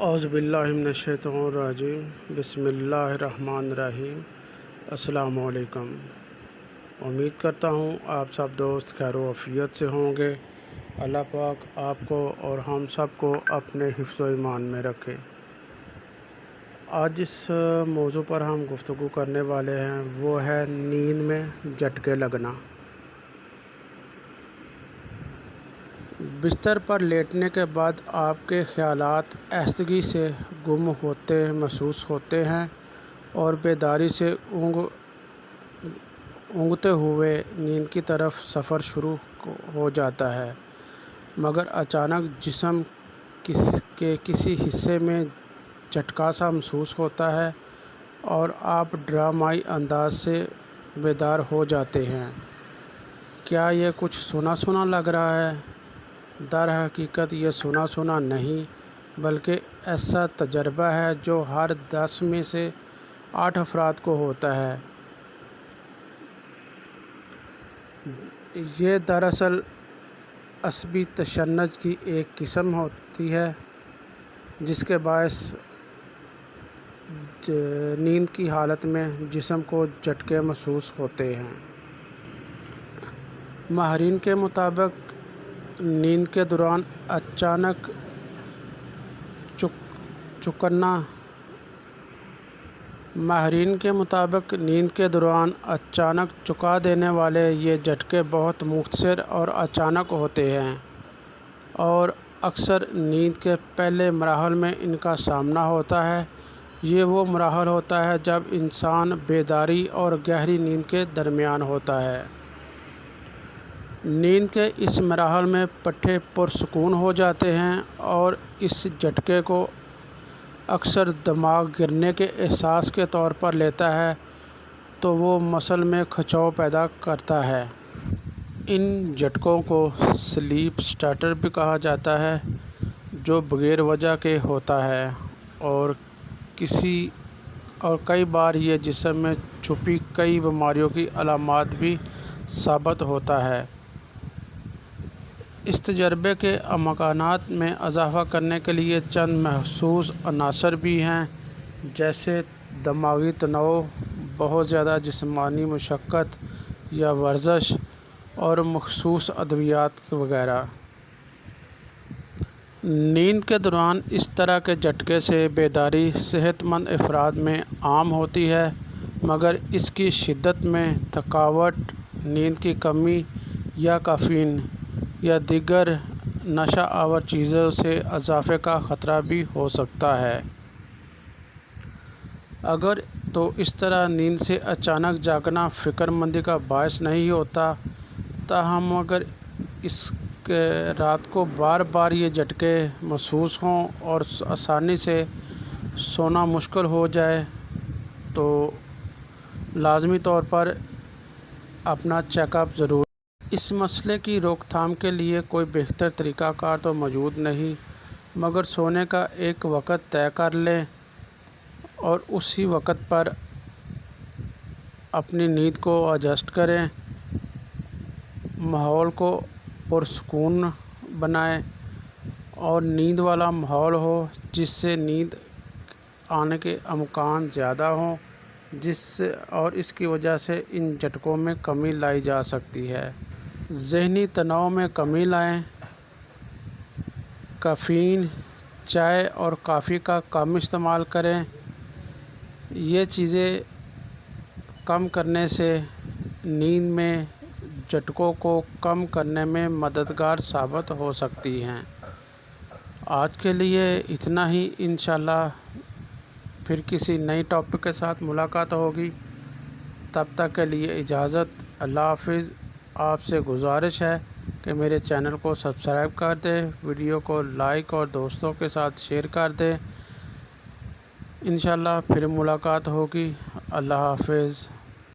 اعوذ باللہ من الشیطان الرجیم بسم اللہ الرحمن الرحیم۔ السلام علیکم۔ امید کرتا ہوں آپ سب دوست خیر و عافیت سے ہوں گے۔ اللہ پاک آپ کو اور ہم سب کو اپنے حفظ و ایمان میں رکھے۔ آج اس موضوع پر ہم گفتگو کرنے والے ہیں، وہ ہے نیند میں جھٹکے لگنا۔ بستر پر لیٹنے کے بعد آپ کے خیالات آہستگی سے گم ہوتے محسوس ہوتے ہیں اور بیداری سے اونگتے ہوئے نیند کی طرف سفر شروع ہو جاتا ہے، مگر اچانک جسم کے کسی حصے میں جھٹکا سا محسوس ہوتا ہے اور آپ ڈرامائی انداز سے بیدار ہو جاتے ہیں۔ کیا یہ کچھ سونا سونا لگ رہا ہے؟ در حقیقت یہ سونا سونا نہیں، بلکہ ایسا تجربہ ہے جو ہر 10 میں سے 8 افراد کو ہوتا ہے۔ یہ دراصل عصبی تشنج کی ایک قسم ہوتی ہے جس کے باعث نیند کی حالت میں جسم کو جھٹکے محسوس ہوتے ہیں۔ ماہرین کے مطابق نیند کے دوران اچانک چونکا دینے والے یہ جھٹکے بہت مختصر اور اچانک ہوتے ہیں اور اکثر نیند کے پہلے مراحل میں ان کا سامنا ہوتا ہے۔ یہ وہ مراحل ہوتا ہے جب انسان بیداری اور گہری نیند کے درمیان ہوتا ہے۔ نیند کے اس مراحل میں پٹھے پرسکون ہو جاتے ہیں اور اس جھٹکے کو اکثر دماغ گرنے کے احساس کے طور پر لیتا ہے تو وہ مسل میں کھچاؤ پیدا کرتا ہے۔ ان جھٹکوں کو سلیپ اسٹارٹر بھی کہا جاتا ہے، جو بغیر وجہ کے ہوتا ہے اور کئی بار یہ جسم میں چھپی کئی بیماریوں کی علامات بھی ثابت ہوتا ہے۔ اس تجربے کے امکانات میں اضافہ کرنے کے لیے چند محسوس عناصر بھی ہیں، جیسے دماغی تناؤ، بہت زیادہ جسمانی مشقت یا ورزش، اور مخصوص ادویات وغیرہ۔ نیند کے دوران اس طرح کے جھٹکے سے بیداری صحت مند افراد میں عام ہوتی ہے، مگر اس کی شدت میں تھکاوٹ، نیند کی کمی یا کیفین یا دیگر نشہ آور چیزوں سے اضافے کا خطرہ بھی ہو سکتا ہے۔ اگر تو اس طرح نیند سے اچانک جاگنا فکر مندی کا باعث نہیں ہوتا، تاہم اگر اس کے رات کو بار بار یہ جھٹکے محسوس ہوں اور آسانی سے سونا مشکل ہو جائے تو لازمی طور پر اپنا چیک اپ ضرور۔ اس مسئلے کی روک تھام کے لیے کوئی بہتر طریقہ کار تو موجود نہیں، مگر سونے کا ایک وقت طے کر لیں اور اسی وقت پر اپنی نیند کو ایڈجسٹ کریں۔ ماحول کو پرسکون بنائیں اور نیند والا ماحول ہو جس سے نیند آنے کے امکان زیادہ ہوں، اور اس کی وجہ سے ان جھٹکوں میں کمی لائی جا سکتی ہے۔ ذہنی تناؤ میں کمی لائیں۔ کیفین، چائے اور کافی کا کم استعمال کریں۔ یہ چیزیں کم کرنے سے نیند میں جھٹکوں کو کم کرنے میں مددگار ثابت ہو سکتی ہیں۔ آج کے لیے اتنا ہی، انشاءاللہ پھر کسی نئی ٹاپک کے ساتھ ملاقات ہوگی۔ تب تک کے لیے اجازت۔ اللہ حافظ۔ آپ سے گزارش ہے کہ میرے چینل کو سبسکرائب کر دیں، ویڈیو کو لائک اور دوستوں کے ساتھ شیئر کر دیں۔ انشاءاللہ پھر ملاقات ہوگی۔ اللہ حافظ۔